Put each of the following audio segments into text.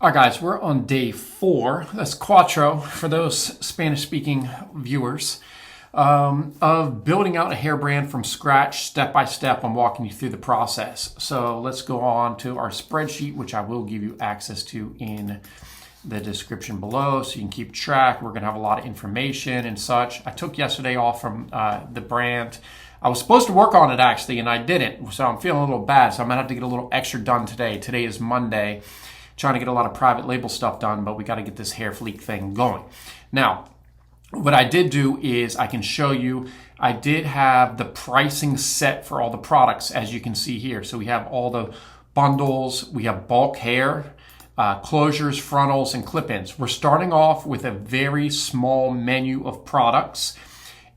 All right, guys, we're on day 4. That's cuatro for those Spanish-speaking viewers, of building out a hair brand from scratch, step by step. I'm walking you through the process. So let's go on to our spreadsheet, which I will give you access to in the description below so you can keep track. We're going to have a lot of information and such. I took yesterday off from the brand. I was supposed to work on it actually, and I didn't. So I'm feeling a little bad. So I'm going to have to get a little extra done today. Today is Monday. Trying to get a lot of private label stuff done, but we got to get this hair fleek thing going. Now, what I did do is I can show you, I did have the pricing set for all the products, as you can see here. So we have all the bundles, we have bulk hair, closures, frontals, and clip-ins. We're starting off with a very small menu of products,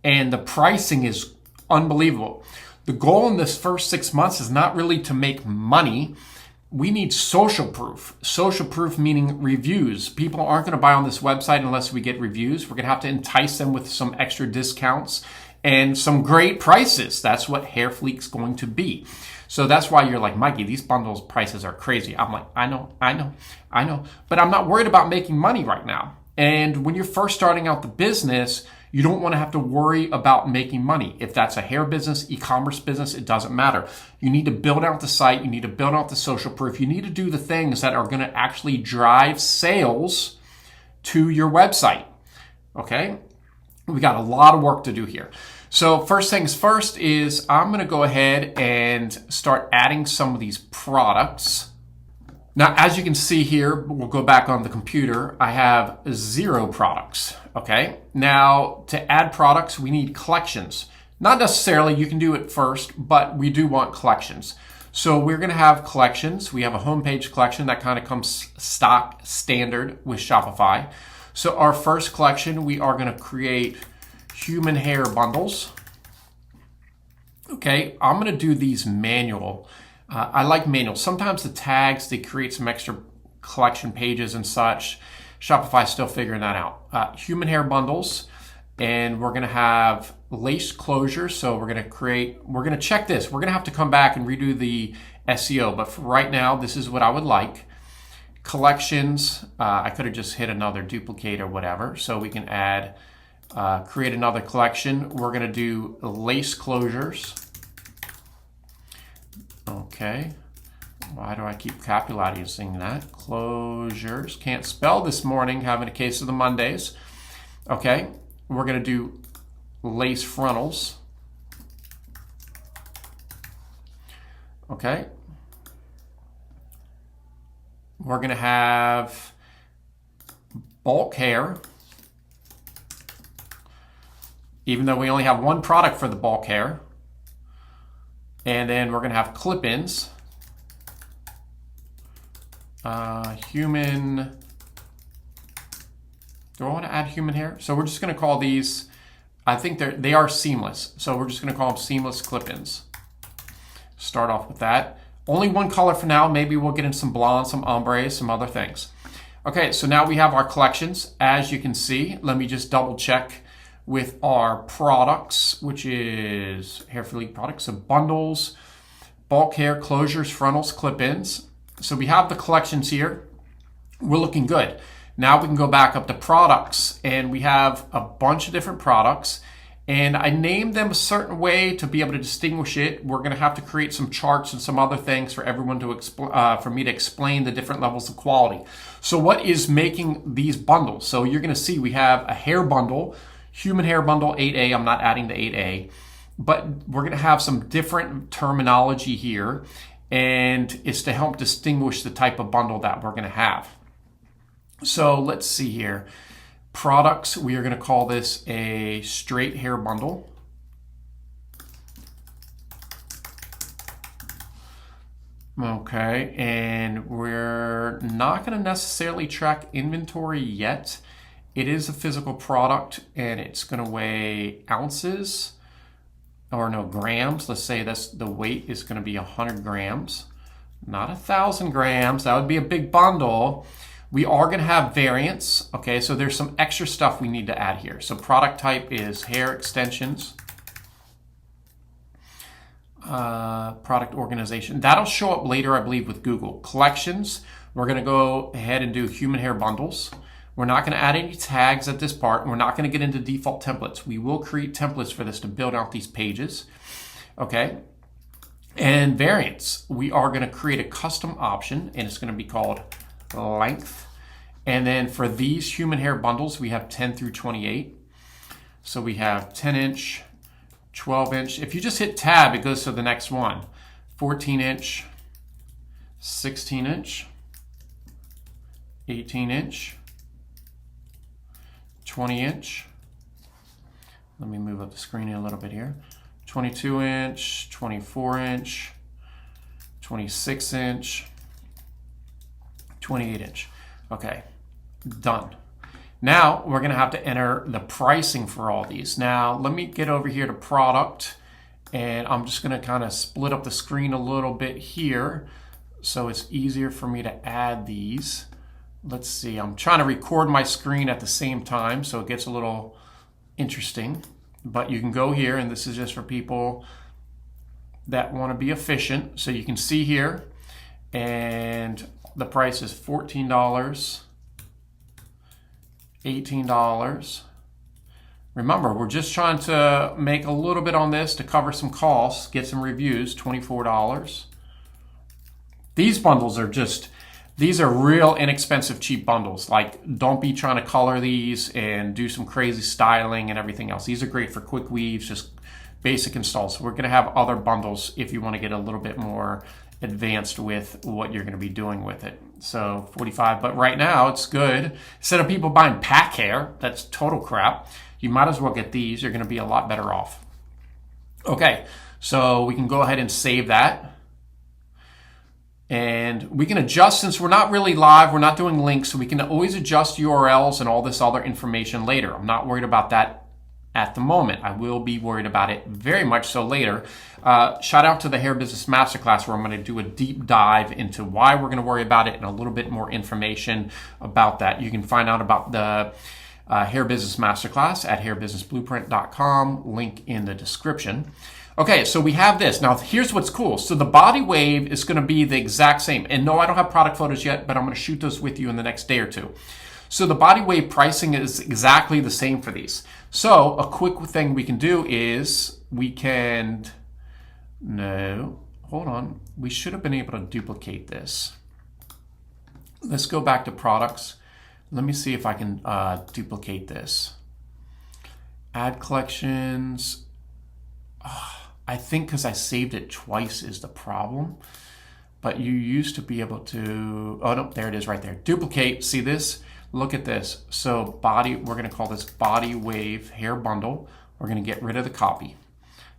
and the pricing is unbelievable. The goal in this first 6 months is not really to make money. We need social proof. Social proof meaning reviews. People aren't going to buy on this website unless we get reviews. We're going to have to entice them with some extra discounts and some great prices. That's what Hair Fleek's going to be. So that's why you're like, Mikey, these bundles prices are crazy. I'm like, I know. But I'm not worried about making money right now. And when you're first starting out the business, you don't want to have to worry about making money. If that's a hair business, e-commerce business, it doesn't matter. You need to build out the site. You need to build out the social proof. You need to do the things that are going to actually drive sales to your website. Okay? We got a lot of work to do here. So first things first is I'm going to go ahead and start adding some of these products. Now, as you can see here, we'll go back on the computer. I have 0 products, okay? Now, to add products, we need collections. Not necessarily, you can do it first, but we do want collections. So we're gonna have collections. We have a homepage collection that kind of comes stock standard with Shopify. So our first collection, we are gonna create human hair bundles. Okay, I'm gonna do these manual. I like manual. Sometimes the tags, they create some extra collection pages and such. Shopify's still figuring that out. Human hair bundles, and we're gonna have lace closures. So we're gonna check this. We're gonna have to come back and redo the SEO, but for right now, this is what I would like. Collections, I could have just hit another duplicate or whatever. So we can add, create another collection. We're gonna do lace closures. Okay, why do I keep capitalizing that? Closures, can't spell this morning, having a case of the Mondays. Okay, we're gonna do lace frontals. Okay, we're gonna have bulk hair. Even though we only have 1 product for the bulk hair. And then we're going to have clip-ins, human, do I want to add human hair? So we're just going to call these, I think they are seamless. So we're just going to call them seamless clip-ins. Start off with that. Only 1 color for now. Maybe we'll get in some blonde, some ombre, some other things. Okay, so now we have our collections. As you can see, let me just double check with our products, which is Hair Fleek products, so bundles, bulk hair, closures, frontals, clip-ins. So we have the collections here. We're looking good. Now we can go back up to products, and we have a bunch of different products, and I named them a certain way to be able to distinguish it. We're gonna have to create some charts and some other things for everyone to for me to explain the different levels of quality. So what is making these bundles? So you're gonna see we have a hair bundle, human hair bundle 8A, I'm not adding the 8A, but we're gonna have some different terminology here, and it's to help distinguish the type of bundle that we're gonna have. So let's see here. Products, we are gonna call this a straight hair bundle. Okay, and we're not gonna necessarily track inventory yet. It is a physical product, and it's going to weigh ounces, or no, grams. Let's say the weight is going to be 100 grams, not 1,000 grams. That would be a big bundle. We are going to have variants. Okay, so there's some extra stuff we need to add here. So product type is hair extensions. Product organization. That'll show up later, I believe, with Google. Collections. We're going to go ahead and do human hair bundles. We're not going to add any tags at this part. We're not going to get into default templates. We will create templates for this to build out these pages. Okay. And variants. We are going to create a custom option, and it's going to be called length. And then for these human hair bundles, we have 10 through 28. So we have 10 inch, 12 inch. If you just hit tab, it goes to the next one. 14 inch, 16 inch, 18 inch, 20 inch. Let me move up the screen a little bit here. 22 inch, 24 inch, 26 inch, 28 inch. Okay, done. Now we're going to have to enter the pricing for all these. Now let me get over here to product, and I'm just going to kind of split up the screen a little bit here so it's easier for me to add these. Let's see, I'm trying to record my screen at the same time so it gets a little interesting. But you can go here, and this is just for people that want to be efficient. So you can see here, and the price is $14, $18. Remember, we're just trying to make a little bit on this to cover some costs, get some reviews, $24. These bundles are these are real inexpensive, cheap bundles. Like, don't be trying to color these and do some crazy styling and everything else. These are great for quick weaves, just basic installs. We're going to have other bundles if you want to get a little bit more advanced with what you're going to be doing with it. So 45, but right now it's good. Instead of people buying pack hair, that's total crap. You might as well get these. You're going to be a lot better off. Okay, so we can go ahead and save that. And we can adjust, since we're not really live, we're not doing links, so we can always adjust URLs and all this other information later. I'm not worried about that at the moment. I will be worried about it very much so later. Shout out to the Hair Business Masterclass, where I'm going to do a deep dive into why we're going to worry about it and a little bit more information about that. You can find out about the Hair Business Masterclass at hairbusinessblueprint.com, link in the description. Okay, so we have this. Now, here's what's cool. So the body wave is going to be the exact same. And no, I don't have product photos yet, but I'm going to shoot those with you in the next day or two. So the body wave pricing is exactly the same for these. So a quick thing we can do is we should have been able to duplicate this. Let's go back to products. Let me see if I can duplicate this. Add collections. I think because I saved it twice is the problem. But you used to be able to, oh no, there it is right there. Duplicate, see this? Look at this. So body, we're going to call this body wave hair bundle. We're going to get rid of the copy.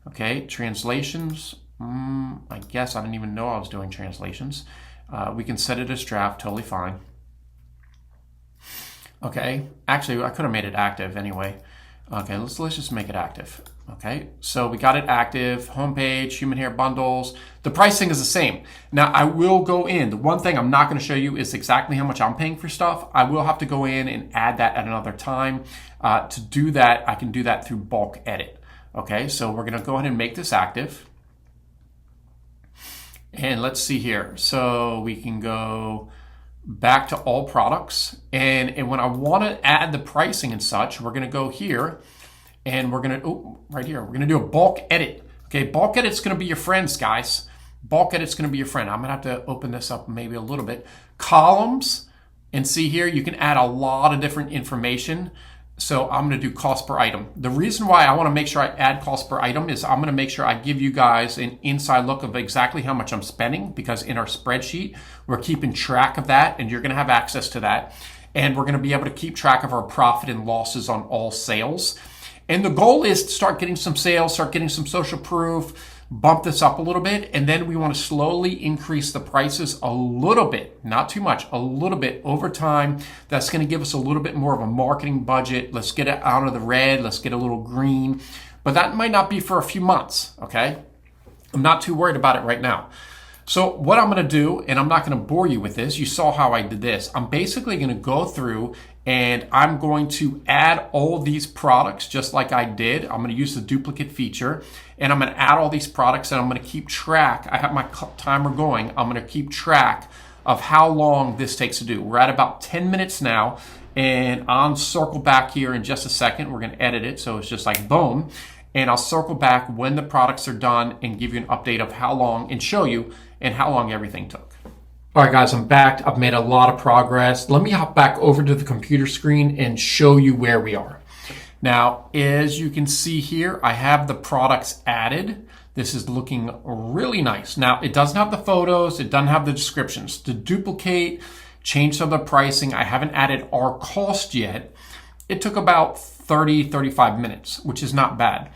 Okay, translations. I guess I didn't even know I was doing translations. We can set it as draft, totally fine. Okay, actually I could have made it active anyway. Okay, let's just make it active. Okay, so we got it active, homepage, human hair bundles. The pricing is the same. Now I will go in. The one thing I'm not going to show you is exactly how much I'm paying for stuff. I will have to go in and add that at another time. To do that, I can do that through bulk edit. Okay, so we're going to go ahead and make this active. And let's see here. So we can go back to all products. And when I want to add the pricing and such, we're going to go here. And we're going to, right here, we're going to do a bulk edit. Okay, bulk edit's going to be your friends, guys. Bulk edit's going to be your friend. I'm going to have to open this up maybe a little bit. Columns, and see here, you can add a lot of different information. So I'm going to do cost per item. The reason why I want to make sure I add cost per item is I'm going to make sure I give you guys an inside look of exactly how much I'm spending, because in our spreadsheet, we're keeping track of that, and you're going to have access to that. And we're going to be able to keep track of our profit and losses on all sales. And the goal is to start getting some sales, start getting some social proof, bump this up a little bit, and then we want to slowly increase the prices a little bit, not too much, a little bit over time. That's going to give us a little bit more of a marketing budget. Let's get it out of the red. Let's get a little green. But that might not be for a few months, okay? I'm not too worried about it right now. So what I'm going to do, and I'm not going to bore you with this, you saw how I did this. I'm basically going to go through and I'm going to add all these products just like I did. I'm going to use the duplicate feature, and I'm going to add all these products, and I'm going to keep track. I have my timer going. I'm going to keep track of how long this takes to do. We're at about 10 minutes now, and I'll circle back here in just a second. We're going to edit it, so it's just like boom. And I'll circle back when the products are done and give you an update of how long and show you and how long everything took. All right, guys, I'm back. I've made a lot of progress. Let me hop back over to the computer screen and show you where we are. Now, as you can see here, I have the products added. This is looking really nice. Now, it doesn't have the photos. It doesn't have the descriptions. To duplicate, change some of the pricing, I haven't added our cost yet. It took about 35 minutes, which is not bad.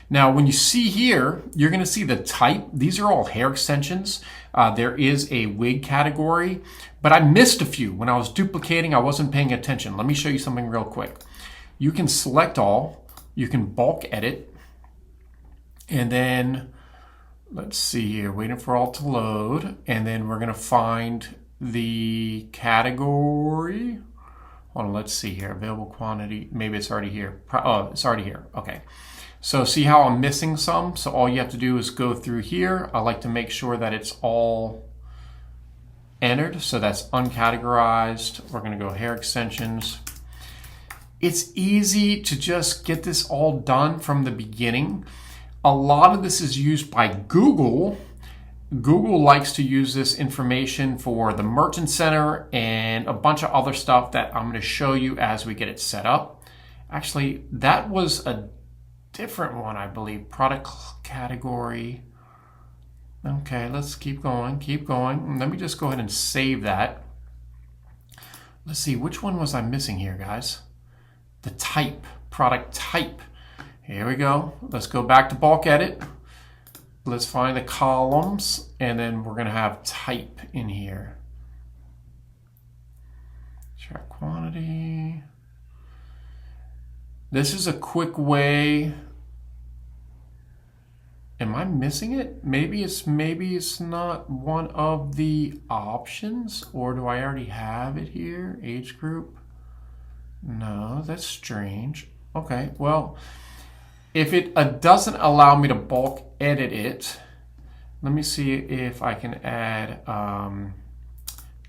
Now, when you see here, you're going to see the type. These are all hair extensions. There is a wig category, but I missed a few. When I was duplicating, I wasn't paying attention. Let me show you something real quick. You can select all. You can bulk edit. And then, let's see here, waiting for all to load. And then we're going to find the category. Hold on, let's see here. Available quantity. Maybe it's already here. Oh, it's already here. Okay. So see how I'm missing some? So all you have to do is go through here. I like to make sure that it's all entered. So that's uncategorized. We're going to go hair extensions. It's easy to just get this all done from the beginning. A lot of this is used by Google. Google likes to use this information for the Merchant Center and a bunch of other stuff that I'm going to show you as we get it set up. Actually, that was a different one, I believe. Product category. Okay, let's keep going. Let me just go ahead and save that. Let's see, which one was I missing here, guys? The type, product type. Here we go. Let's go back to bulk edit. Let's find the columns, and then we're going to have type in here. Track quantity. This is a quick way. Am I missing it? Maybe it's not one of the options, or do I already have it here? Age group? No, that's strange. Okay, well, if it doesn't allow me to bulk edit it, let me see if I can add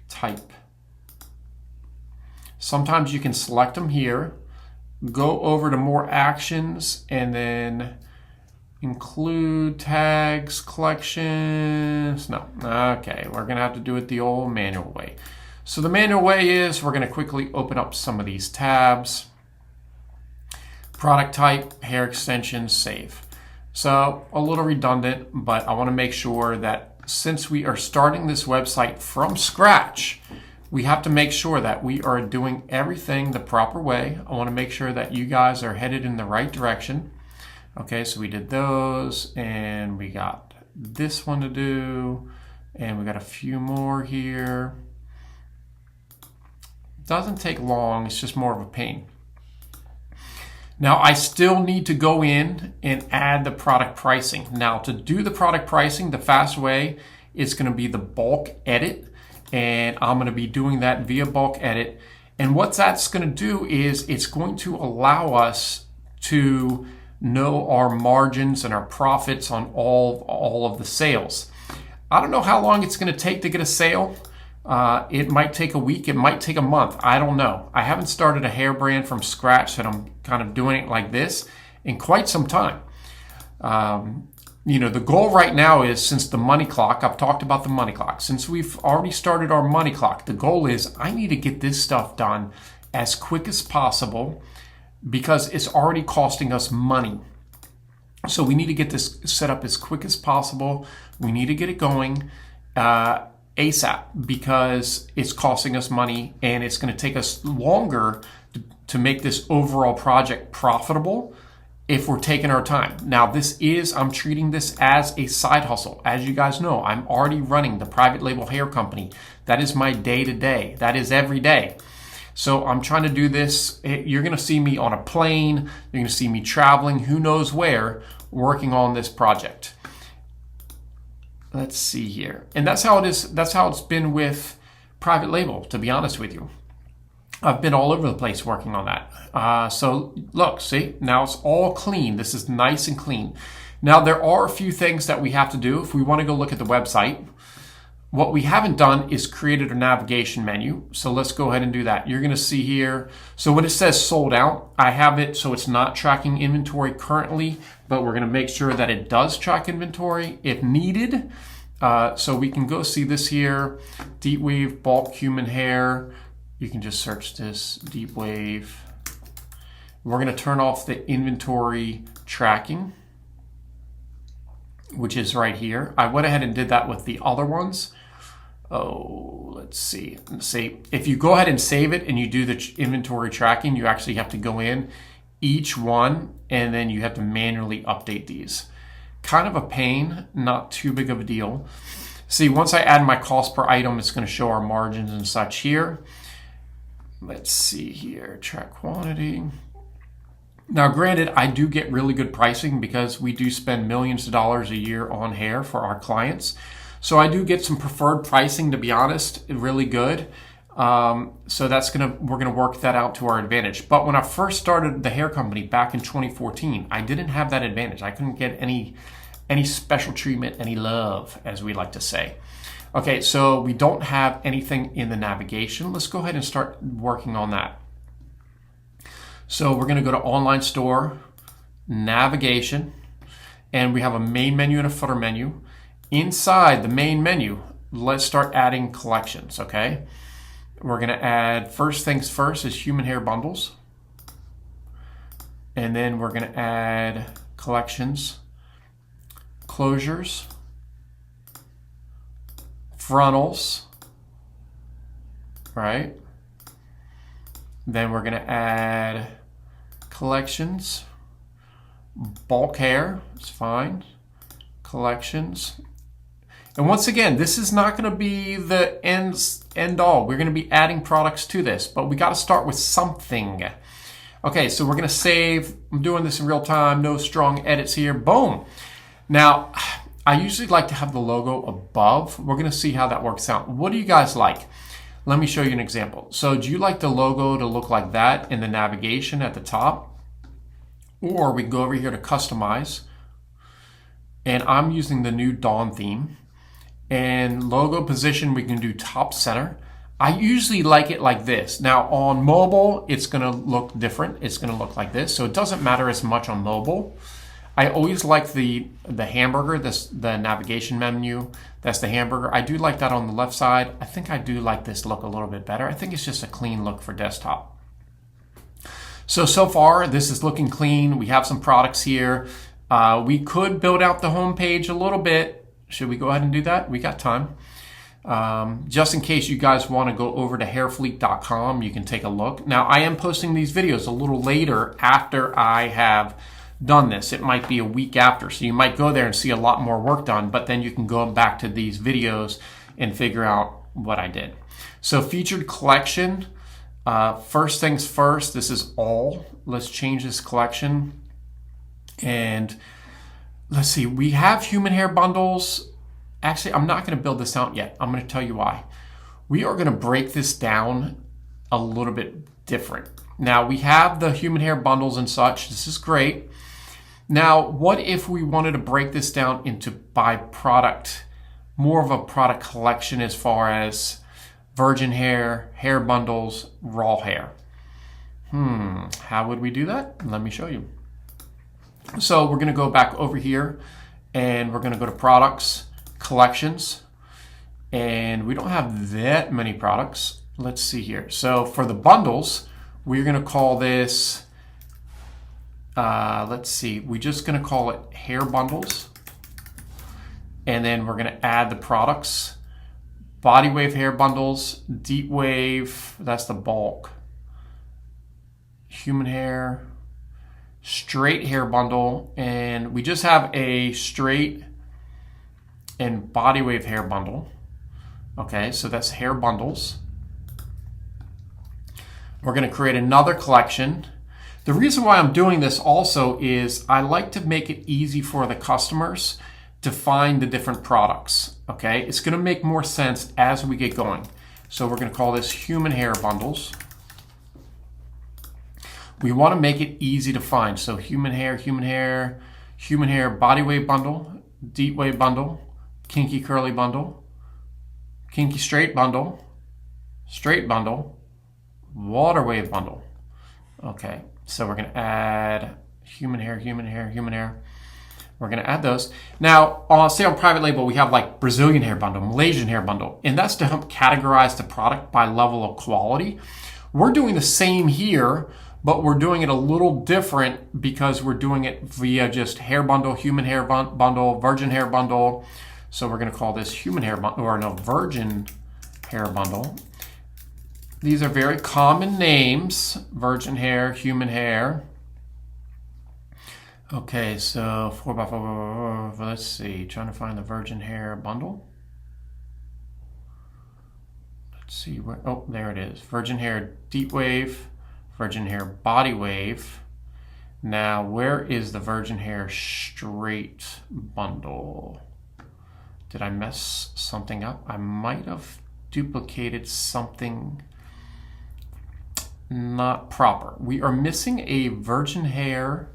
type. Sometimes you can select them here, go over to more actions, and then include tags, collections. No, okay, we're gonna have to do it the old manual way. So the manual way is we're gonna quickly open up some of these tabs. Product type, hair extensions, save. So a little redundant, but I want to make sure that since we are starting this website from scratch, we have to make sure that we are doing everything the proper way. I want to make sure that you guys are headed in the right direction. Okay, so we did those, and we got this one to do, and we got a few more here. Doesn't take long, it's just more of a pain. Now, I still need to go in and add the product pricing. Now, to do the product pricing, the fast way is going to be the bulk edit, and I'm going to be doing that via bulk edit. And what that's going to do is it's going to allow us to know our margins and our profits on all of the sales. I don't know how long it's going to take to get a sale. It might take a week, it might take a month. I don't know. I haven't started a hair brand from scratch, and I'm kind of doing it like this in quite some time. The goal right now is, since the money clock, I've talked about the money clock. Since we've already started our money clock, the goal is I need to get this stuff done as quick as possible because it's already costing us money. So we need to get this set up as quick as possible. We need to get it going ASAP because it's costing us money, and it's going to take us longer to make this overall project profitable if we're taking our time. Now, I'm treating this as a side hustle. As you guys know, I'm already running the private label hair company. That is my day-to-day. That is every day. So I'm trying to do this. You're going to see me on a plane. You're going to see me traveling, who knows where, working on this project. Let's see here. And that's how it is. That's how it's been with private label, to be honest with you. I've been all over the place working on that. So look, see, now it's all clean. This is nice and clean. Now there are a few things that we have to do. If we want to go look at the website, What we haven't done is created a navigation menu. So let's go ahead and do that. You're gonna see here, so when it says sold out, I have it so it's not tracking inventory currently, but we're gonna make sure that it does track inventory if needed. So we can go see this here, deep wave, bulk human hair. You can just search this, deep wave. We're gonna turn off the inventory tracking, which is right here. I went ahead and did that with the other ones. Oh, let's see. If you go ahead and save it and you do the inventory tracking, you actually have to go in each one and then you have to manually update these. Kind of a pain, not too big of a deal. See, once I add my cost per item, it's going to show our margins and such here. Let's see here, track quantity. Now, granted, I do get really good pricing because we do spend millions of dollars a year on hair for our clients. So I do get some preferred pricing, to be honest, really good. So we're gonna work that out to our advantage. But when I first started the hair company back in 2014, I didn't have that advantage. I couldn't get any special treatment, any love, as we like to say. Okay, so we don't have anything in the navigation. Let's go ahead and start working on that. So we're gonna go to online store, navigation, and we have a main menu and a footer menu. Inside the main menu, let's start adding collections, okay? We're gonna add, first things first is human hair bundles. And then we're gonna add collections, closures, frontals, right? Then we're gonna add collections, bulk hair, it's fine, collections. And once again, this is not gonna be the end all. We're gonna be adding products to this, but we gotta start with something. Okay, so we're gonna save. I'm doing this in real time, no strong edits here, boom. Now, I usually like to have the logo above. We're gonna see how that works out. What do you guys like? Let me show you an example. So do you like the logo to look like that in the navigation at the top? Or we can go over here to customize. And I'm using the new Dawn theme. And logo position, we can do top center. I usually like it like this. Now on mobile, it's gonna look different. It's gonna look like this. So it doesn't matter as much on mobile. I always like the hamburger, the navigation menu. That's the hamburger. I do like that on the left side. I think I do like this look a little bit better. I think it's just a clean look for desktop. So far, this is looking clean. We have some products here. We could build out the home page a little bit. Should we go ahead and do that? We got time. Just in case you guys want to go over to hairfleet.com, you can take a look. Now, I am posting these videos a little later after I have done this. It might be a week after, so you might go there and see a lot more work done, but then you can go back to these videos and figure out what I did. So featured collection, first things first, this is all. Let's change this collection. And let's see, we have human hair bundles. Actually, I'm not gonna build this out yet. I'm gonna tell you why. We are gonna break this down a little bit different. Now we have the human hair bundles and such. This is great. Now, what if we wanted to break this down into by product, more of a product collection as far as virgin hair, hair bundles, raw hair? How would we do that? Let me show you. So we're gonna go back over here and we're gonna go to products, collections, and we don't have that many products. Let's see here. So for the bundles, we're gonna call this, let's see, we're just gonna call it hair bundles. And then we're gonna add the products, body wave hair bundles, deep wave, that's the bulk, human hair, straight hair bundle, and we just have a straight and body wave hair bundle. Okay, so that's hair bundles. We're gonna create another collection. The reason why I'm doing this also is I like to make it easy for the customers to find the different products, okay? It's gonna make more sense as we get going. So we're gonna call this human hair bundles. We wanna make it easy to find. So human hair, body wave bundle, deep wave bundle, kinky curly bundle, kinky straight bundle, water wave bundle. Okay, so we're going to add human hair. We're going to add those. Now, say on private label, we have like Brazilian hair bundle, Malaysian hair bundle, and that's to help categorize the product by level of quality. We're doing the same here, but we're doing it a little different because we're doing it via just hair bundle, human hair bundle, virgin hair bundle. So we're going to call this human hair bundle, or no, virgin hair bundle. These are very common names: virgin hair, human hair. Okay, so 4x4, let's see, trying to find the virgin hair bundle. Let's see where, oh, there it is. Virgin hair deep wave, virgin hair body wave. Now, where is the virgin hair straight bundle? Did I mess something up? I might have duplicated something not proper. We are missing a virgin hair.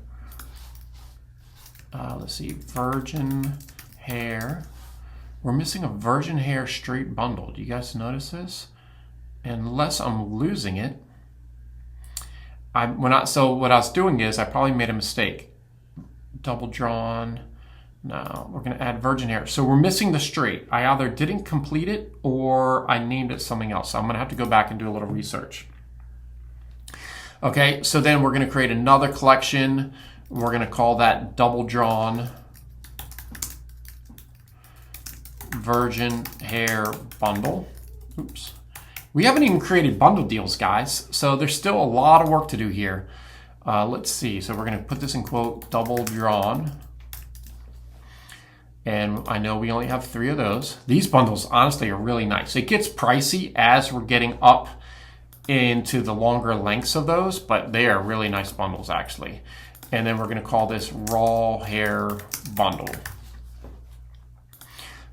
Let's see, virgin hair. We're missing a virgin hair straight bundle. Do you guys notice this? Unless I'm losing it. So what I was doing is I probably made a mistake. Double drawn. No, we're going to add virgin hair. So we're missing the straight. I either didn't complete it or I named it something else. So I'm going to have to go back and do a little research. Okay, so then we're going to create another collection. We're going to call that double drawn virgin hair bundle. Oops. We haven't even created bundle deals, guys. So there's still a lot of work to do here. Let's see. So we're going to put this in quote, double drawn. And I know we only have 3 of those. These bundles, honestly, are really nice. It gets pricey as we're getting up into the longer lengths of those, but they are really nice bundles, actually. And then we're going to call this raw hair bundle.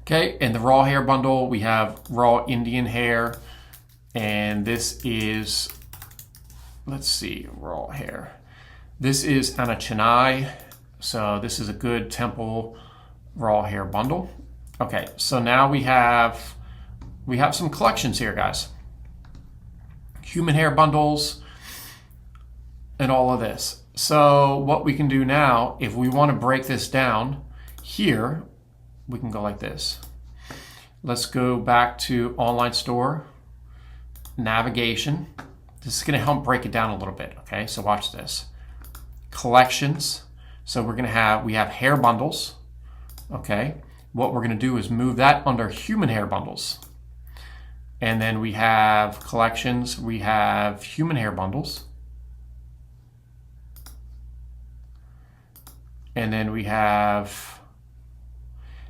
Okay, in the raw hair bundle, we have raw Indian hair. And this is, let's see, raw hair. This is Anna Chennai. So this is a good temple raw hair bundle. Okay, so now we have some collections here, guys. Human hair bundles and all of this. So what we can do now, if we want to break this down here, we can go like this. Let's go back to online store, navigation. This is going to help break it down a little bit. Okay, so watch this. Collections. So we have hair bundles. Okay, what we're going to do is move that under human hair bundles. And then we have collections, we have human hair bundles. And then we have,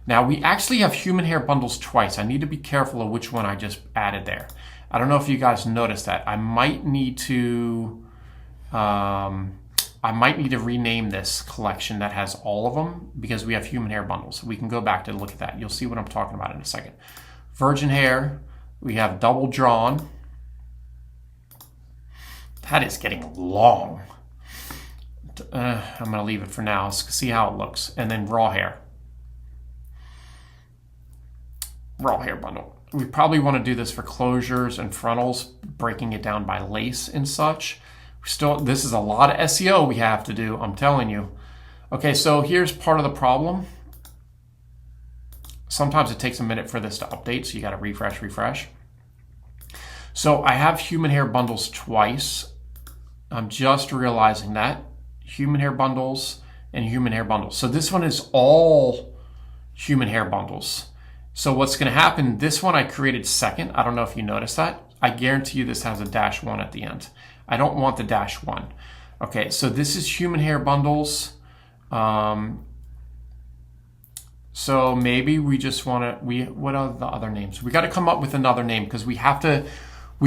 now we actually have human hair bundles twice. I need to be careful of which one I just added there. I don't know if you guys noticed that. I might need to rename this collection that has all of them because we have human hair bundles. We can go back to look at that. You'll see what I'm talking about in a second. Virgin hair, we have double drawn. That is getting long. I'm going to leave it for now. Let's see how it looks. And then raw hair. Raw hair bundle. We probably want to do this for closures and frontals, breaking it down by lace and such. This is a lot of SEO we have to do, I'm telling you. Okay, so here's part of the problem. Sometimes it takes a minute for this to update, so you got to refresh. So I have human hair bundles twice. I'm just realizing that. Human hair bundles and human hair bundles. So this one is all human hair bundles. So what's going to happen, this one I created second. I don't know if you noticed that. I guarantee you this has a -1 at the end. I don't want the -1. Okay, so this is human hair bundles. So maybe we just want to, what are the other names? We got to come up with another name because we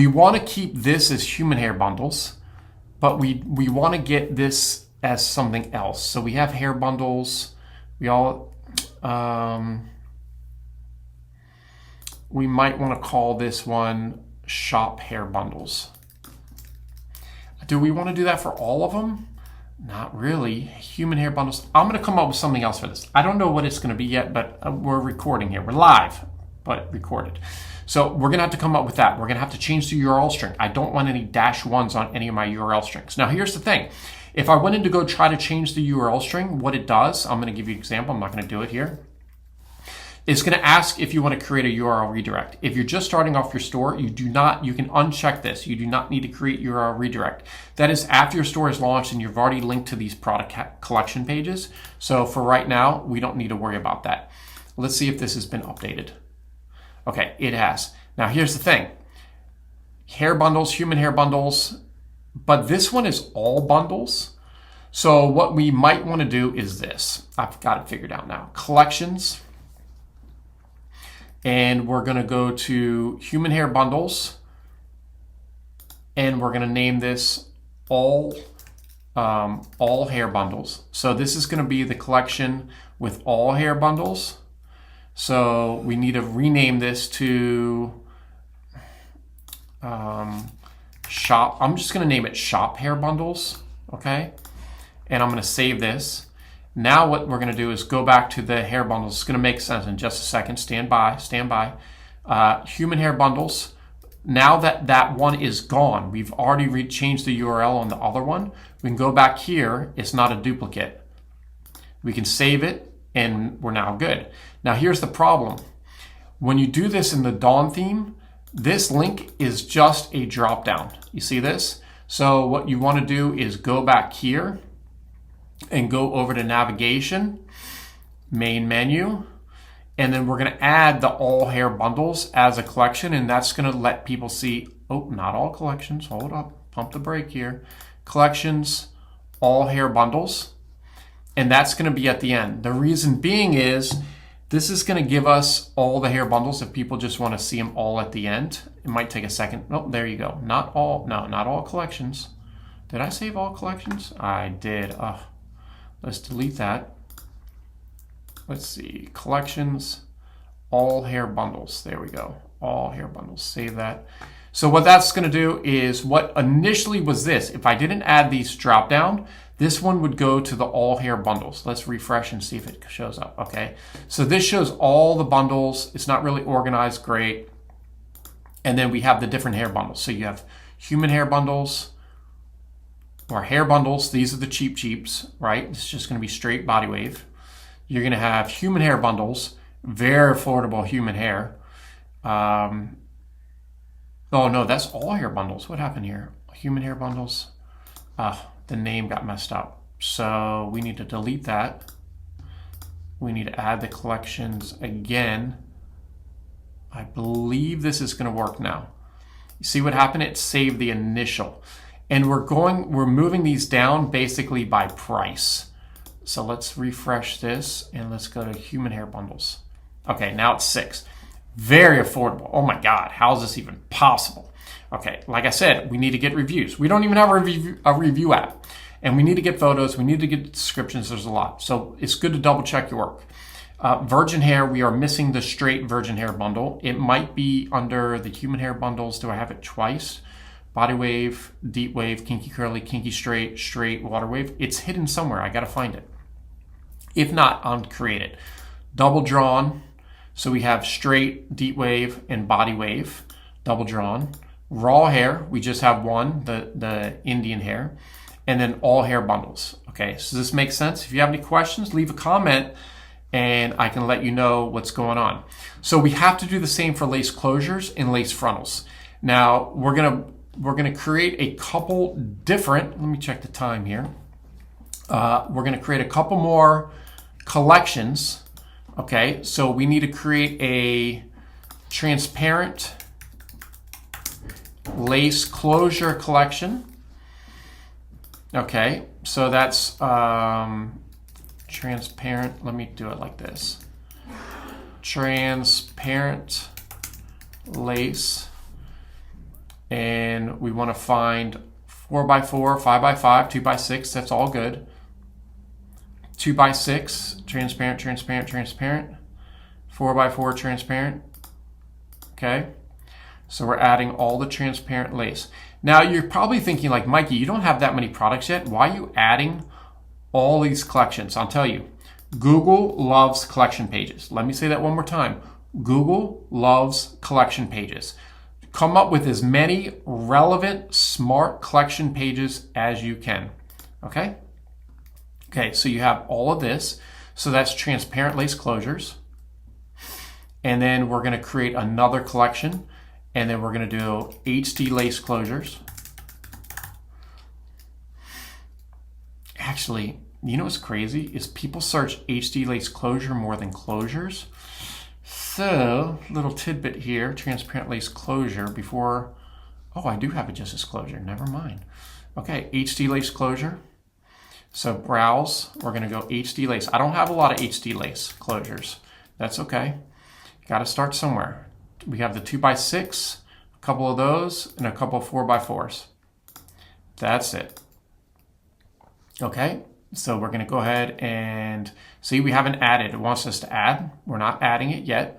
want to keep this as human hair bundles, but we want to get this as something else. So we have hair bundles. We might want to call this one shop hair bundles. Do we want to do that for all of them? Not really. Human hair bundles. I'm going to come up with something else for this. I don't know what it's going to be yet, but we're recording here. We're live, but recorded. So we're gonna have to come up with that. We're gonna have to change the URL string. I don't want any -1s on any of my URL strings. Now here's the thing. If I went in to go try to change the URL string, what it does, I'm gonna give you an example, I'm not gonna do it here. It's gonna ask if you wanna create a URL redirect. If you're just starting off your store, you can uncheck this. You do not need to create URL redirect. That is after your store is launched and you've already linked to these product collection pages. So for right now, we don't need to worry about that. Let's see if this has been updated. Okay, it has. Now here's the thing. Hair bundles, human hair bundles, but this one is all bundles. So what we might want to do is this. I've got it figured out now. Collections. And we're going to go to human hair bundles. And we're going to name this all hair bundles. So this is going to be the collection with all hair bundles. So we need to rename this to shop. I'm just going to name it shop hair bundles. Okay. And I'm going to save this. Now what we're going to do is go back to the hair bundles. It's going to make sense in just a second. Stand by. Human hair bundles. Now that one is gone, we've already changed the URL on the other one. We can go back here. It's not a duplicate. We can save it and we're now good. Now here's the problem. When you do this in the Dawn theme, this link is just a drop down. You see this? So what you want to do is go back here and go over to navigation, main menu, and then we're going to add the all hair bundles as a collection, and that's going to let people see, oh, not all collections, hold up, pump the brake here, collections, all hair bundles, and that's going to be at the end. The reason being is this is going to give us all the hair bundles if people just want to see them all at the end. It might take a second. Oh, there you go. Not all collections. Did I save all collections? I did. Let's delete that. Let's see, collections, all hair bundles. There we go, all hair bundles, save that. So what that's gonna do is what initially was this, if I didn't add these drop down, this one would go to the all hair bundles. Let's refresh and see if it shows up, okay? So this shows all the bundles. It's not really organized great. And then we have the different hair bundles. So you have human hair bundles, or hair bundles. These are the cheaps, right? It's just gonna be straight body wave. You're gonna have human hair bundles, very affordable human hair. Oh no, that's all hair bundles. What happened here? Human hair bundles. The name got messed up. So we need to delete that. We need to add the collections again. I believe this is gonna work now. You see what happened? It saved the initial. And we're moving these down basically by price. So let's refresh this and let's go to human hair bundles. Okay, now it's 6. Very affordable. Oh my God, how is this even possible? Okay, like I said, we need to get reviews. We don't even have a review app. And we need to get photos, we need to get descriptions, there's a lot. So it's good to double check your work. Virgin hair, we are missing the straight virgin hair bundle. It might be under the human hair bundles. Do I have it twice? Body wave, deep wave, kinky curly, kinky straight, straight, water wave. It's hidden somewhere. I got to find it. If not, I'll create it. Double drawn. So we have straight, deep wave, and body wave. Double drawn. Raw hair. We just have one, the Indian hair. And then all hair bundles. Okay, so this makes sense. If you have any questions, leave a comment and I can let you know what's going on. So we have to do the same for lace closures and lace frontals. Now, we're gonna create a couple different, let me check the time here. We're gonna create a couple more collections. Okay, so we need to create a transparent lace closure collection. Okay, so that's transparent. Let me do it like this. Transparent lace. And we want to find 4x4, 5x5, 2x6. That's all good. 2x6, transparent, transparent, transparent. 4x4, transparent. Okay. So we're adding all the transparent lace. Now you're probably thinking like, Mikey, you don't have that many products yet. Why are you adding all these collections? I'll tell you, Google loves collection pages. Let me say that one more time. Google loves collection pages. Come up with as many relevant, smart collection pages as you can. Okay? Okay, so you have all of this. So that's transparent lace closures. And then we're going to create another collection. And then we're going to do HD lace closures. Actually, you know what's crazy is people search HD lace closure more than closures. So, little tidbit here, transparent lace closure before, oh, I do have it just as closure, never mind. Okay, HD lace closure. So browse, we're gonna go HD lace. I don't have a lot of HD lace closures. That's okay, gotta start somewhere. We have the 2x6, a couple of those, and a couple of 4x4s. That's it. Okay, so we're gonna go ahead and see, we haven't added. It wants us to add. We're not adding it yet.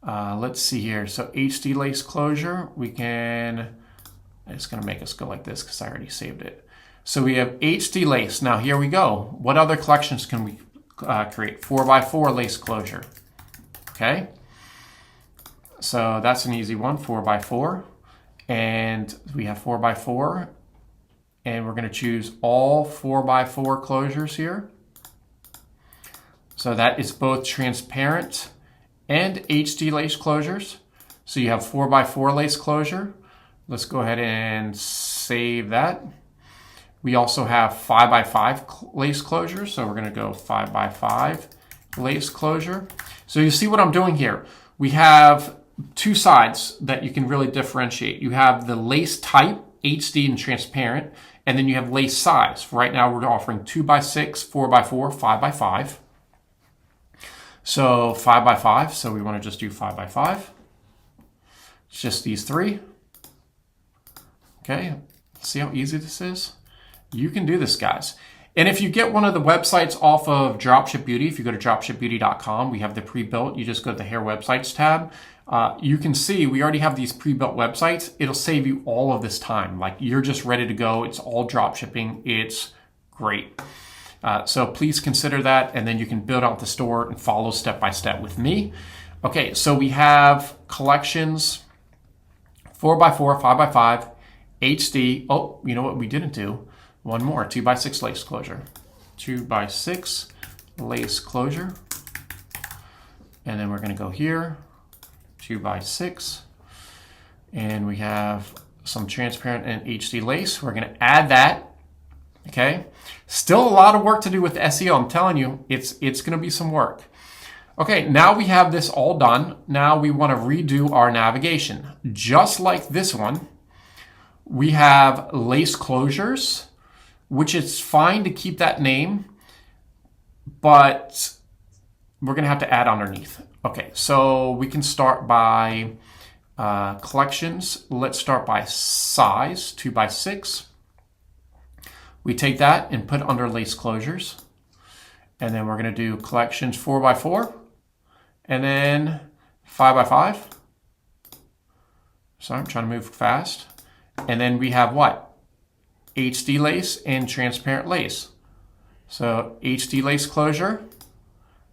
Let's see here. So HD lace closure, we can, it's gonna make us go like this because I already saved it. So we have HD lace. Now here we go. What other collections can we create? 4x4 lace closure. Okay, so that's an easy one, 4x4. And we have 4x4. And we're going to choose all 4x4 closures here. So that is both transparent and HD lace closures. So you have 4x4 lace closure. Let's go ahead and save that. We also have 5x5 lace closures. So we're going to go 5x5 lace closure. So you see what I'm doing here. We have two sides that you can really differentiate. You have the lace type, HD and transparent, and then you have lace size. Right now we're offering 2x6, 4x4, 5x5. So 5x5, so we want to just do 5x5. It's just these three. Okay, see how easy this is? You can do this, guys. And if you get one of the websites off of Dropship Beauty, if you go to dropshipbeauty.com, we have the pre-built. You just go to the hair websites tab. You can see we already have these pre-built websites. It'll save you all of this time. Like, you're just ready to go. It's all drop shipping. It's great. So please consider that, and then you can build out the store and follow step by step with me. Okay, so we have collections 4x4, 5x5, HD. Oh, you know what we didn't do? One more, 2x6 lace closure. 2x6 lace closure. And then we're going to go here, 2x6. And we have some transparent and HD lace. We're going to add that. Okay. Still a lot of work to do with SEO. I'm telling you, it's going to be some work. Okay, now we have this all done. Now we want to redo our navigation. Just like this one, we have lace closures, which is fine to keep that name, but we're going to have to add underneath. Okay, so we can start by collections. Let's start by size, 2x6. We take that and put under lace closures. And then we're going to do collections 4x4 and then 5x5. Sorry, I'm trying to move fast. And then we have what? HD lace and transparent lace. So HD lace closure,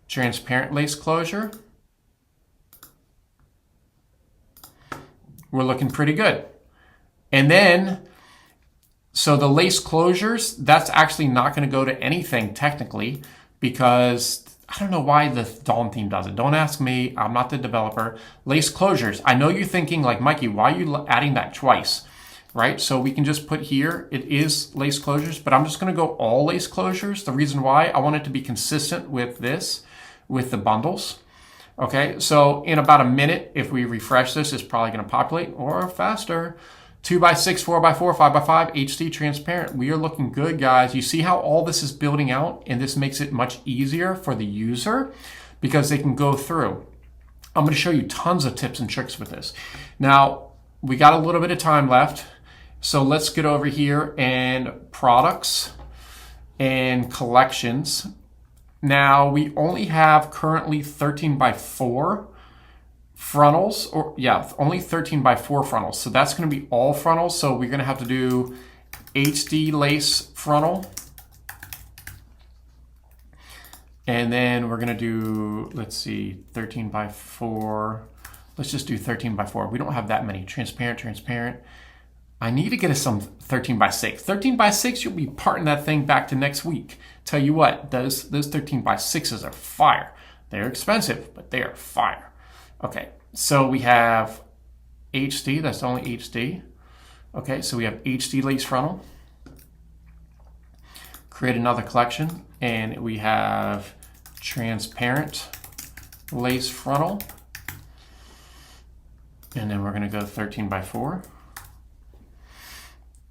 transparent lace closure. We're looking pretty good. And then, so the lace closures, that's actually not going to go to anything technically, because I don't know why the Dawn theme does it. Don't ask me. I'm not the developer. Lace closures. I know you're thinking like, Mikey, why are you adding that twice? Right? So we can just put here, it is lace closures, but I'm just going to go all lace closures. The reason why, I want it to be consistent with this, with the bundles. Okay, so in about a minute, if we refresh this, it's probably going to populate, or faster. 2x6, 4x4, 5x5, HD transparent. We are looking good, guys. You see how all this is building out, and this makes it much easier for the user because they can go through. I'm going to show you tons of tips and tricks with this. Now, we got a little bit of time left, so let's get over here and products and collections. Now, we only have currently 13x4 frontals, or yeah, only 13x4 frontals. So that's going to be all frontals. So we're going to have to do HD lace frontal. And then we're gonna do, let's see, 13 by 4. Let's just do 13 by 4. We don't have that many. Transparent, transparent. I need to get us some 13 by 6. 13 by 6, you'll be parting that thing back to next week. Tell you what, those 13 by 6s are fire. They're expensive, but they are fire. Okay, so we have HD, that's only HD. Okay, so we have HD lace frontal. Create another collection, and we have transparent lace frontal. And then we're gonna go 13 by 4.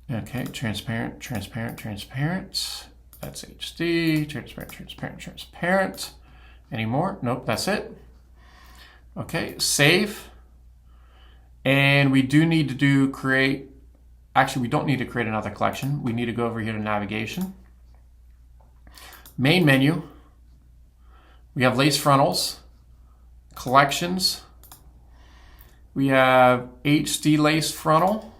Okay, transparent, transparent, transparent. That's HD, transparent, transparent, transparent. Any more? Nope, that's it. Okay, save. And we do need to create, actually we don't need to create another collection. We need to go over here to navigation. Main menu. We have lace frontals, collections. We have HD lace frontal.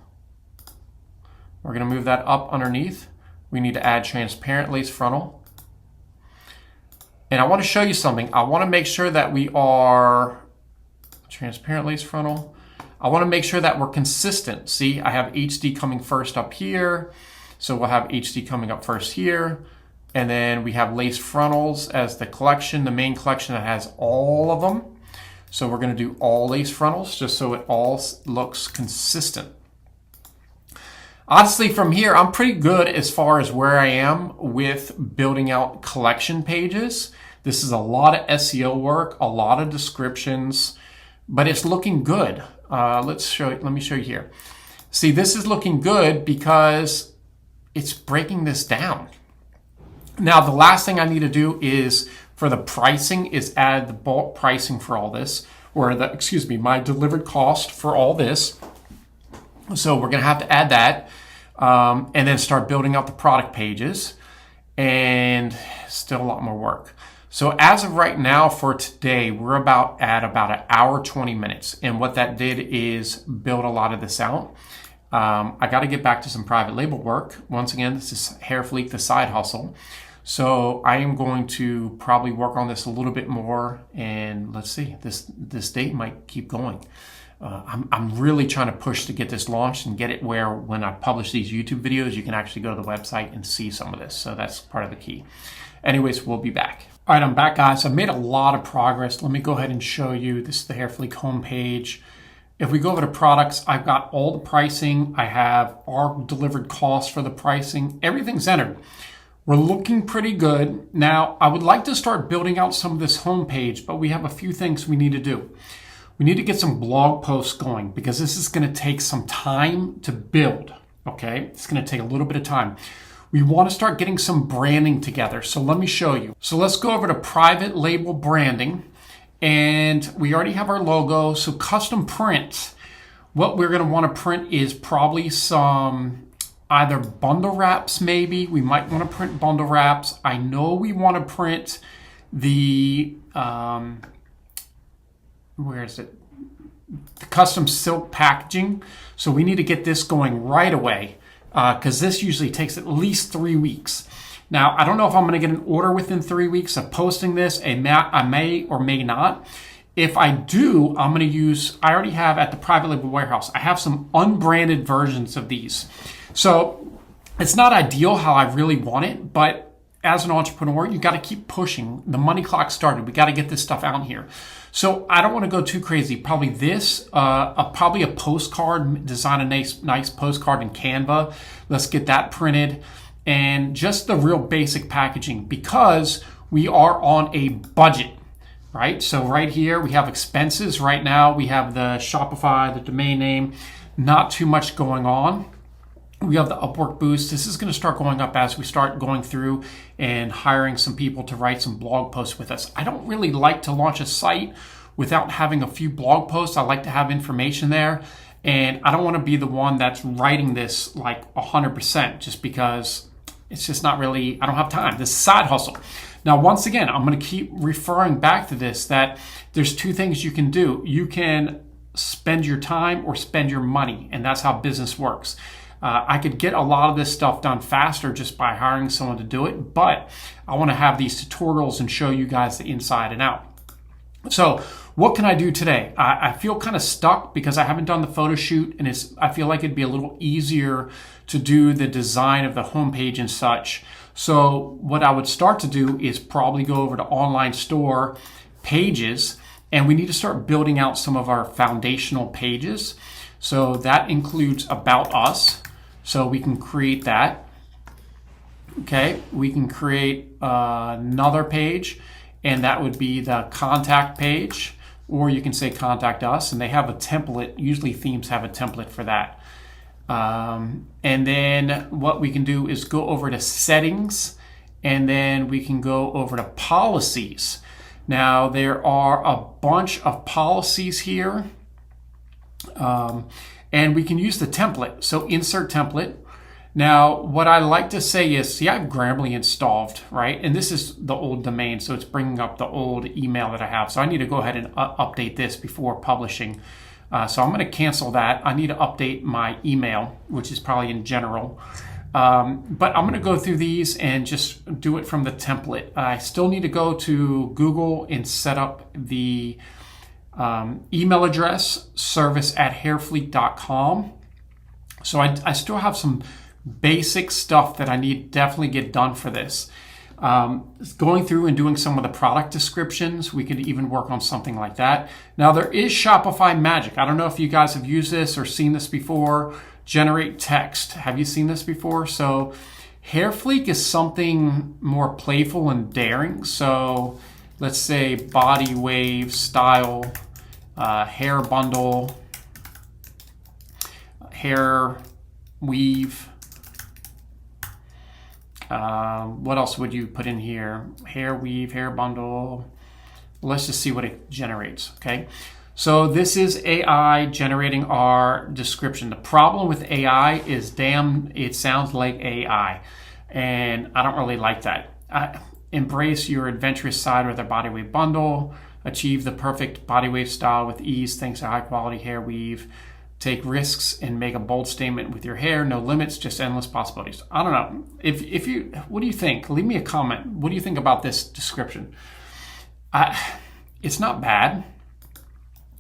We're gonna move that up underneath. We need to add transparent lace frontal. And I wanna show you something. I wanna make sure that we are transparent lace frontal. I wanna make sure that we're consistent. See, I have HD coming first up here. So we'll have HD coming up first here. And then we have lace frontals as the collection, the main collection that has all of them. So we're gonna do all lace frontals just so it all looks consistent. Honestly, from here, I'm pretty good as far as where I am with building out collection pages. This is a lot of SEO work, a lot of descriptions, but it's looking good. Let me show you here. See, this is looking good because it's breaking this down. Now, the last thing I need to do is for the pricing is add the bulk pricing for all this, or my delivered cost for all this. So we're gonna have to add that and then start building out the product pages, and still a lot more work. So as of right now for today, we're at about an hour, 20 minutes. And what that did is build a lot of this out. I got to get back to some private label work. Once again, this is Hair Fleek, the side hustle. So I am going to probably work on this a little bit more, and let's see, this date might keep going. I'm really trying to push to get this launched and get it where when I publish these YouTube videos, you can actually go to the website and see some of this. So that's part of the key. Anyways, we'll be back. All right, I'm back, guys. I've made a lot of progress. Let me go ahead and show you. This is the Hair Fleek homepage. If we go over to products, I've got all the pricing. I have our delivered costs for the pricing. Everything's entered. We're looking pretty good. Now, I would like to start building out some of this homepage, but we have a few things we need to do. We need to get some blog posts going because this is going to take some time to build, okay? It's going to take a little bit of time. We want to start getting some branding together. So let me show you. So let's go over to private label branding, and we already have our logo. So custom print, what we're going to want to print is probably some either bundle wraps maybe. We might want to print bundle wraps. I know we want to print the, where is it? The custom silk packaging. So we need to get this going right away because this usually takes at least 3 weeks. Now, I don't know if I'm going to get an order within 3 weeks of posting this. I may or may not. If I do, I'm going to use, I already have at the private label warehouse, I have some unbranded versions of these. So it's not ideal how I really want it, but as an entrepreneur, you got to keep pushing. The money clock started. We got to get this stuff out here. So I don't want to go too crazy. Probably this, probably a postcard, design a nice postcard in Canva. Let's get that printed. And just the real basic packaging because we are on a budget, right? So right here, we have expenses. Right now, we have the Shopify, the domain name, not too much going on. We have the Upwork boost. This is going to start going up as we start going through and hiring some people to write some blog posts with us. I don't really like to launch a site without having a few blog posts. I like to have information there. And I don't want to be the one that's writing this like 100% just because it's just not really, I don't have time. This is side hustle. Now, once again, I'm going to keep referring back to this, that there's two things you can do. You can spend your time or spend your money, and that's how business works. I could get a lot of this stuff done faster just by hiring someone to do it, but I want to have these tutorials and show you guys the inside and out. So what can I do today? I feel kind of stuck because I haven't done the photo shoot, and I feel like it'd be a little easier to do the design of the homepage and such. So what I would start to do is probably go over to online store pages, and we need to start building out some of our foundational pages. So that includes about us. So we can create that. Okay, we can create another page, and that would be the contact page, or you can say contact us, and they have a template. Usually themes have a template for that. And then what we can do is go over to settings, and then we can go over to policies. Now there are a bunch of policies here, and we can use the template. So insert template. Now, what I like to say is, see, I have Grammarly installed, right? And this is the old domain, so it's bringing up the old email that I have. So I need to go ahead and update this before publishing. So I'm going to cancel that. I need to update my email, which is probably in general. But I'm going to go through these and just do it from the template. I still need to go to Google and set up the email address, service@hairfleet.com. So I still have some basic stuff that I need to definitely get done for this. Going through and doing some of the product descriptions, we could even work on something like that. Now there is Shopify Magic. I don't know if you guys have used this or seen this before. Generate text. Have you seen this before? So Hairfleet is something more playful and daring. So let's say body wave style, hair bundle, hair weave. What else would you put in here? Hair weave, hair bundle. Let's just see what it generates, okay? So this is AI generating our description. The problem with AI is, damn, it sounds like AI, and I don't really like that. Embrace your adventurous side with a body wave bundle. Achieve the perfect body wave style with ease thanks to high quality hair weave. Take risks and make a bold statement with your hair. No limits, just endless possibilities. I don't know. If you, what do you think? Leave me a comment. What do you think about this description? It's not bad.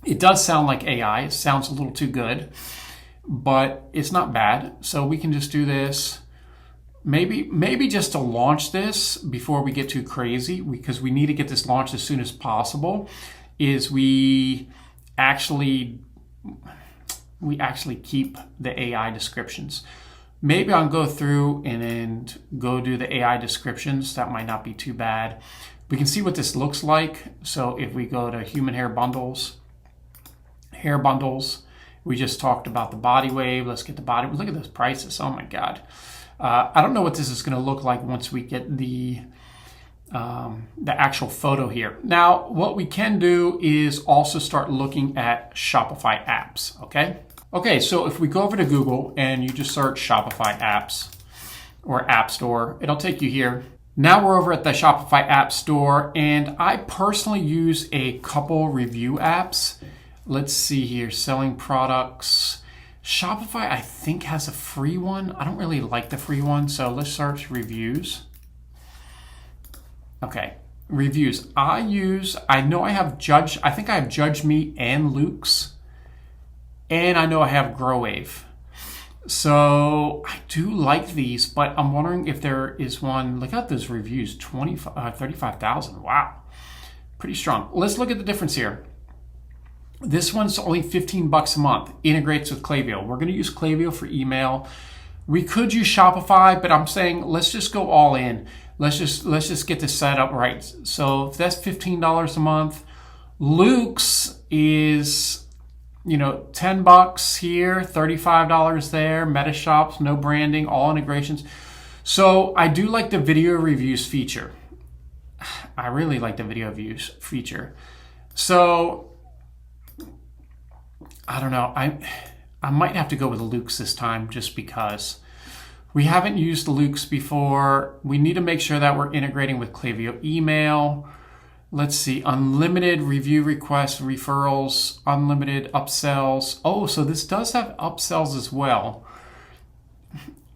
It does sound like AI. It sounds a little too good, but it's not bad. So we can just do this. Maybe just to launch this before we get too crazy, because we need to get this launched as soon as possible, is we actually keep the AI descriptions. Maybe I'll go through and then go do the AI descriptions. That might not be too bad. We can see what this looks like. So if we go to human hair bundles, we just talked about the body wave. Let's get the body. Look at those prices. Oh my God. I don't know what this is going to look like once we get the actual photo here. Now, what we can do is also start looking at Shopify apps, okay? Okay, so if we go over to Google and you just search Shopify apps or App Store, it'll take you here. Now we're over at the Shopify App Store, and I personally use a couple review apps. Let's see here, selling products. Shopify, I think, has a free one. I don't really like the free one, so let's search reviews. Okay, reviews. I know I have Judge, I think I have Judge Me and Luke's, and I know I have GrowWave. So I do like these, but I'm wondering if there is one. Look at those reviews, 35,000. Wow, pretty strong. Let's look at the difference here. This one's only $15 a month, integrates with Klaviyo. We're gonna use Klaviyo for email. We could use Shopify, but I'm saying let's just go all in. Let's just get this set up right. So if that's $15 a month, Luke's is, $10 here, $35 there, Meta Shops, no branding, all integrations. So I do like the video reviews feature. I really like the video reviews feature. So I don't know. I might have to go with Luke's this time just because we haven't used Luke's before. We need to make sure that we're integrating with Klaviyo email. Let's see, unlimited review requests, referrals, unlimited upsells. Oh, so this does have upsells as well.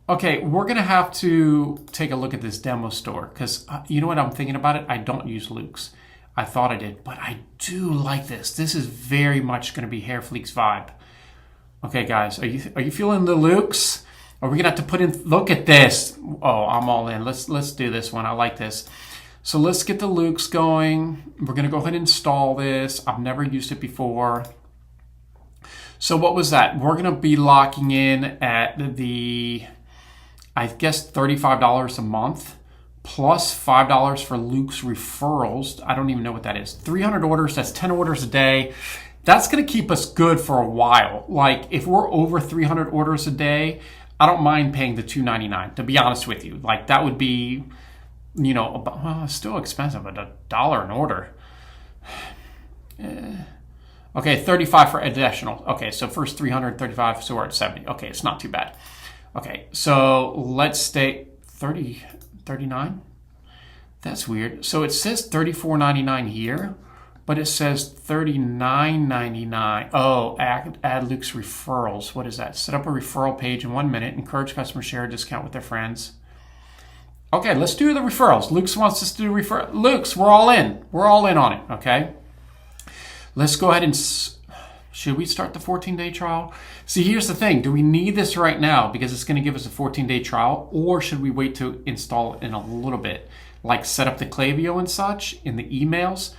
Okay, we're gonna have to take a look at this demo store because you know what I'm thinking about it? I don't use Luke's. I thought I did, but I do like this. This is very much gonna be Hair Fleek's vibe. Okay, guys, are you feeling the Luke's? Are we gonna have to put in, look at this. Oh, I'm all in. Let's do this one. I like this. So let's get the Luke's going. We're gonna go ahead and install this. I've never used it before. So what was that? We're gonna be locking in at the, I guess $35 a month plus $5 for Luke's referrals. I don't even know what that is. 300 orders, that's 10 orders a day. That's gonna keep us good for a while. Like if we're over 300 orders a day, I don't mind paying the $2.99, to be honest with you. Like that would be, you know, well, it's still expensive, but $1 an order. Okay, 35 for additional. Okay, so first 335, so we're at 70. Okay, it's not too bad. Okay, so let's stay 39. That's weird. So it says $34.99 here, but it says $39.99. Oh, add Luke's referrals. What is that? Set up a referral page in 1 minute. Encourage customers to share a discount with their friends. Okay, let's do the referrals. Luke's wants us to do refer. Luke's, we're all in. We're all in on it, okay? Let's go ahead and, should we start the 14-day trial? See, here's the thing. Do we need this right now because it's going to give us a 14-day trial, or should we wait to install it in a little bit? Like set up the Klaviyo and such in the emails?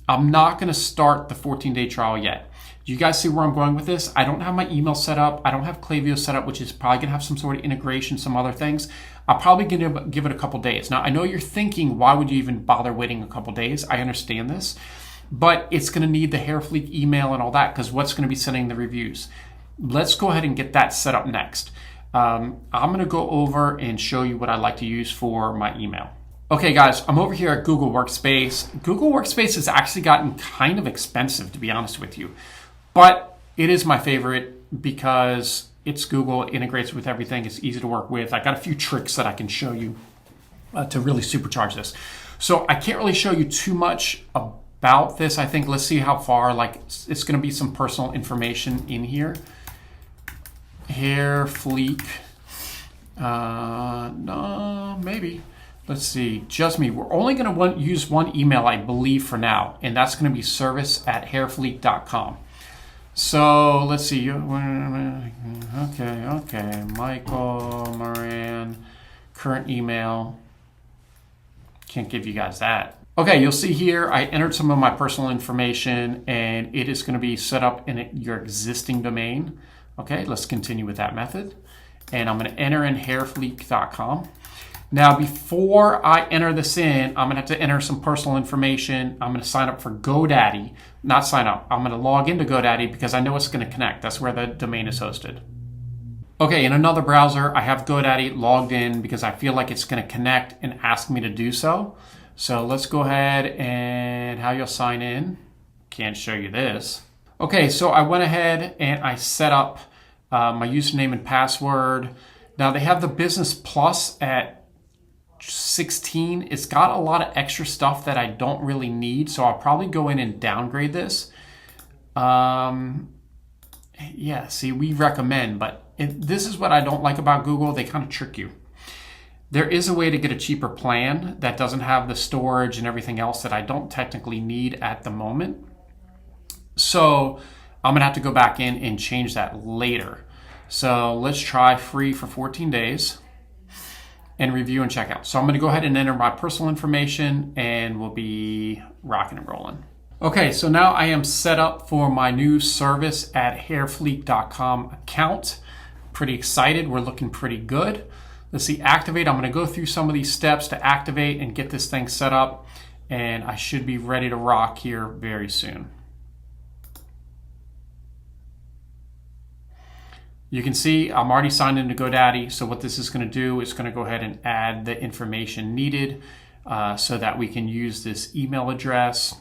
I'm not going to start the 14-day trial yet. Do you guys see where I'm going with this? I don't have my email set up. I don't have Klaviyo set up, which is probably going to have some sort of integration, some other things. I'll probably give it a couple days. Now, I know you're thinking, why would you even bother waiting a couple days? I understand this. But it's going to need the Hair Fleek email and all that because what's going to be sending the reviews. Let's go ahead and get that set up next. I'm going to go over and show you what I like to use for my email. Okay, guys, I'm over here at Google Workspace. Google Workspace has actually gotten kind of expensive, to be honest with you. But it is my favorite because it's Google, it integrates with everything, it's easy to work with. I got a few tricks that I can show you to really supercharge this. So I can't really show you too much about this. I think let's see how far, like it's going to be some personal information in here. Hair Fleek. No, maybe. Let's see. Just me. We're only going to use one email, I believe, for now, and that's going to be service@hairfleek.com. So let's see. Okay. Michael Moran, current email. Can't give you guys that. Okay, you'll see here I entered some of my personal information and it is going to be set up in your existing domain. Okay, let's continue with that method. And I'm going to enter in hairfleek.com. Now, before I enter this in, I'm going to have to enter some personal information. I'm going to sign up for GoDaddy. Not sign up. I'm going to log into GoDaddy because I know it's going to connect. That's where the domain is hosted. Okay, in another browser, I have GoDaddy logged in because I feel like it's going to connect and ask me to do so. So let's go ahead and how you'll sign in. Can't show you this. Okay, so I went ahead and I set up my username and password. Now they have the Business Plus at 16. It's got a lot of extra stuff that I don't really need, so I'll probably go in and downgrade this. Yeah, see, we recommend, but this is what I don't like about Google. They kind of trick you. There is a way to get a cheaper plan that doesn't have the storage and everything else that I don't technically need at the moment. So I'm going to have to go back in and change that later. So let's try free for 14 days and review and check out. So I'm going to go ahead and enter my personal information and we'll be rocking and rolling. Okay, so now I am set up for my new service@hairfleek.com account. Pretty excited. We're looking pretty good. Let's see, activate. I'm going to go through some of these steps to activate and get this thing set up, and I should be ready to rock here very soon. You can see I'm already signed into GoDaddy, so what this is going to do is going to go ahead and add the information needed so that we can use this email address.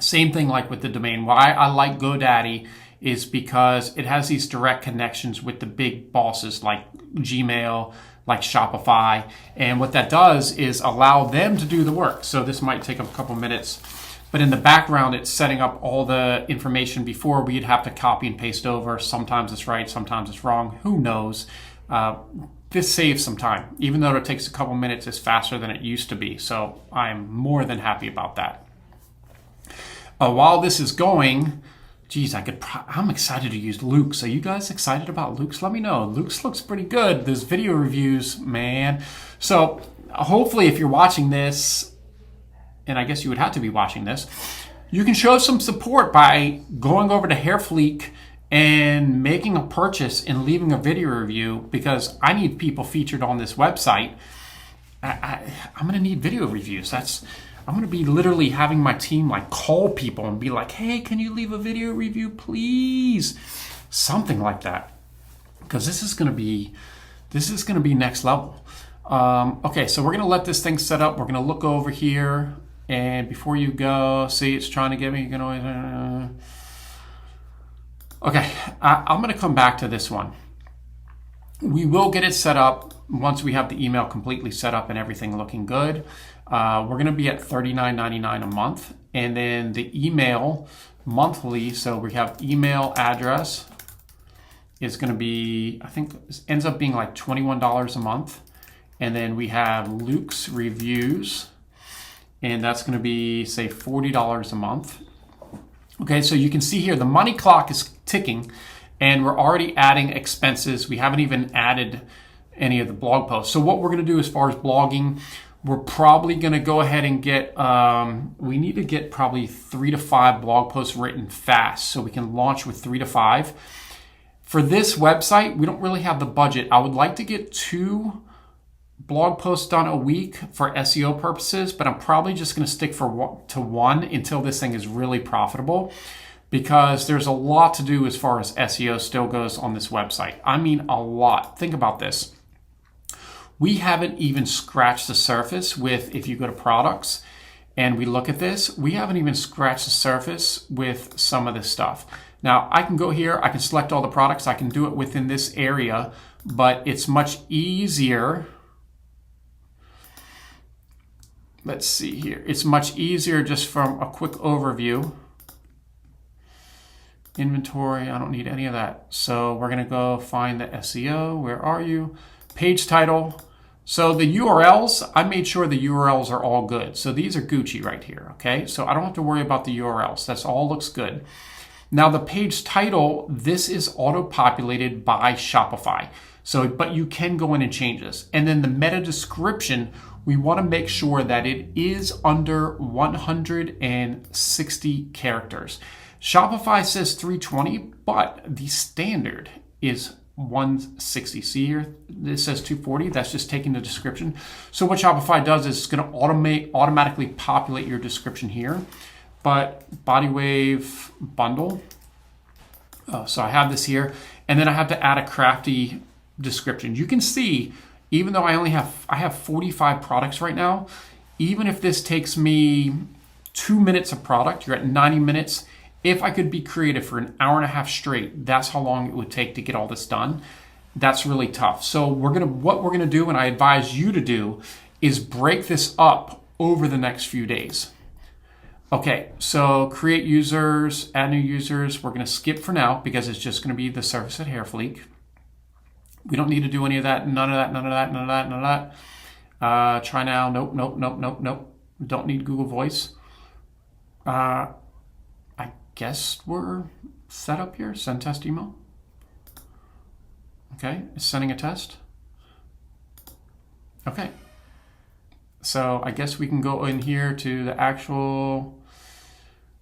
Same thing like with the domain. Why I like GoDaddy is because it has these direct connections with the big bosses like Gmail, like Shopify. And what that does is allow them to do the work. So this might take a couple minutes, but in the background, it's setting up all the information before we'd have to copy and paste over. Sometimes it's right, sometimes it's wrong. Who knows? This saves some time. Even though it takes a couple minutes, it's faster than it used to be. So I'm more than happy about that. While this is going, geez, I'm excited to use Luke's. Are you guys excited about Luke's? Let me know. Luke's looks pretty good. There's video reviews, man. So hopefully if you're watching this, and I guess you would have to be watching this, you can show some support by going over to Hairfleek and making a purchase and leaving a video review, because I need people featured on this website. I'm going to need video reviews. I'm going to be literally having my team like call people and be like, hey, can you leave a video review, please? Something like that. Because this is going to be next level. Okay, so we're going to let this thing set up. We're going to look over here. And before you go, see, it's trying to get me. You can always... Okay, I'm going to come back to this one. We will get it set up once we have the email completely set up and everything looking good. We're going to be at $39.99 a month. And then the email monthly, so we have email address is going to be, I think, ends up being like $21 a month. And then we have Luke's reviews, and that's going to be, say, $40 a month. Okay, so you can see here the money clock is ticking, and we're already adding expenses. We haven't even added any of the blog posts. So what we're going to do as far as blogging, we're probably going to go ahead and get, we need to get probably 3 to 5 blog posts written fast so we can launch with 3 to 5. For this website, we don't really have the budget. I would like to get 2 blog posts done a week for SEO purposes, but I'm probably just going to stick to one until this thing is really profitable, because there's a lot to do as far as SEO still goes on this website. I mean, a lot. Think about this. We haven't even scratched the surface with, if you go to products and we look at this, we haven't even scratched the surface with some of this stuff. Now, I can go here, I can select all the products, I can do it within this area, but it's much easier. Let's see here. It's much easier just from a quick overview. Inventory, I don't need any of that. So we're going to go find the SEO. Where are you? Page title. So the URLs, I made sure the URLs are all good. So these are Gucci right here, okay? So I don't have to worry about the URLs. That's all looks good. Now the page title, this is auto-populated by Shopify. So, but you can go in and change this. And then the meta description, we want to make sure that it is under 160 characters. Shopify says 320, but the standard is 160. See here, this says 240. That's just taking the description. So what Shopify does is it's going to automatically populate your description here. But body wave bundle. So I have this here, and then I have to add a crafty description. You can see, even though I have 45 products right now, even if this takes me 2 minutes of product, you're at 90 minutes. If I could be creative for an hour and a half straight, that's how long it would take to get all this done. That's really tough. So what we're gonna do, and I advise you to do, is break this up over the next few days. Okay, so create users, add new users. We're gonna skip for now because it's just gonna be the service at Hairfleek. We don't need to do any of that, none of that, none of that, none of that, none of that. Try now, nope, nope, nope, nope, nope. Don't need Google Voice. I guess we're set up here, send test email. Okay, it's sending a test. Okay. So I guess we can go in here to the actual,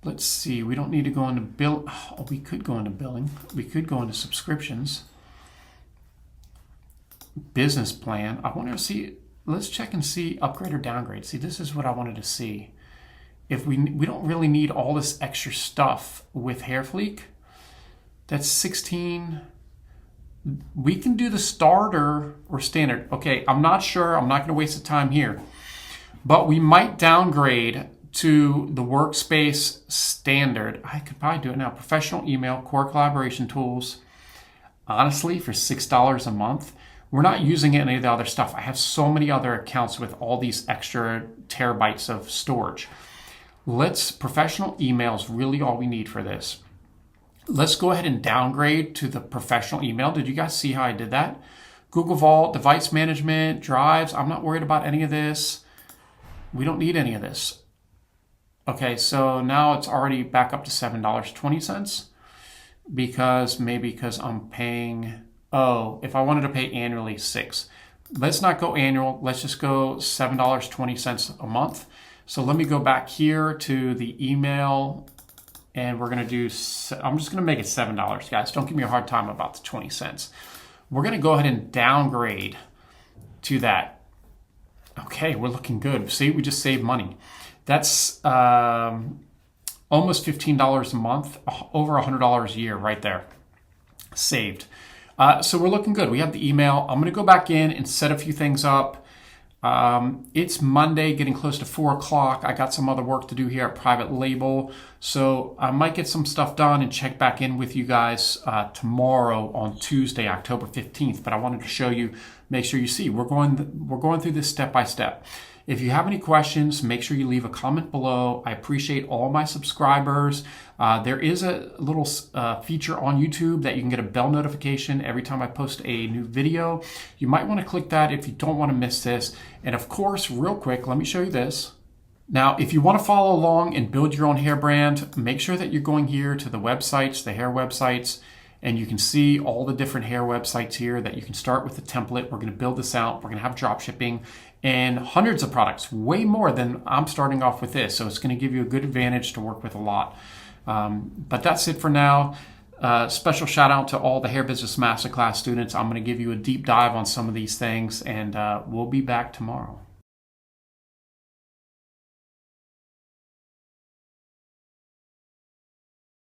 let's see, we don't need to go into bill. Oh, we could go into billing. We could go into subscriptions. Business plan. I want to see, let's check and see upgrade or downgrade. See, this is what I wanted to see. If we don't really need all this extra stuff with Hairfleek. That's 16. We can do the starter or standard. Okay, I'm not sure. I'm not going to waste the time here. But we might downgrade to the workspace standard. I could probably do it now. Professional email, core collaboration tools. Honestly, for $6 a month, we're not using any of the other stuff. I have so many other accounts with all these extra terabytes of storage. Professional email is really all we need for this. Let's go ahead and downgrade to the professional email. Did you guys see how I did that? Google Vault, device management, drives. I'm not worried about any of this. We don't need any of this. Okay, so now it's already back up to $7.20 because I'm paying, if I wanted to pay annually, $6. Let's not go annual. Let's just go $7.20 a month. So let me go back here to the email, and we're going to do, I'm just going to make it $7, guys. Don't give me a hard time about the 20 cents. We're going to go ahead and downgrade to that. Okay, we're looking good. See, we just saved money. That's almost $15 a month, over $100 a year right there. Saved. So we're looking good. We have the email. I'm going to go back in and set a few things up. It's Monday, getting close to 4 o'clock. I got some other work to do here at Private Label. So I might get some stuff done and check back in with you guys tomorrow on Tuesday, October 15th. But I wanted to show you, make sure you see, we're going through this step by step. If you have any questions, make sure you leave a comment below. I appreciate all my subscribers. There is a little feature on YouTube that you can get a bell notification every time I post a new video. You might want to click that if you don't want to miss this. And of course, real quick, let me show you this. Now, if you want to follow along and build your own hair brand, make sure that you're going here to the websites, the hair websites, and you can see all the different hair websites here that you can start with the template. We're going to build this out. We're going to have drop shipping and hundreds of products, way more than I'm starting off with this. So it's going to give you a good advantage to work with a lot. But that's it for now. Special shout out to all the Hair Business Masterclass students. I'm going to give you a deep dive on some of these things, and we'll be back tomorrow.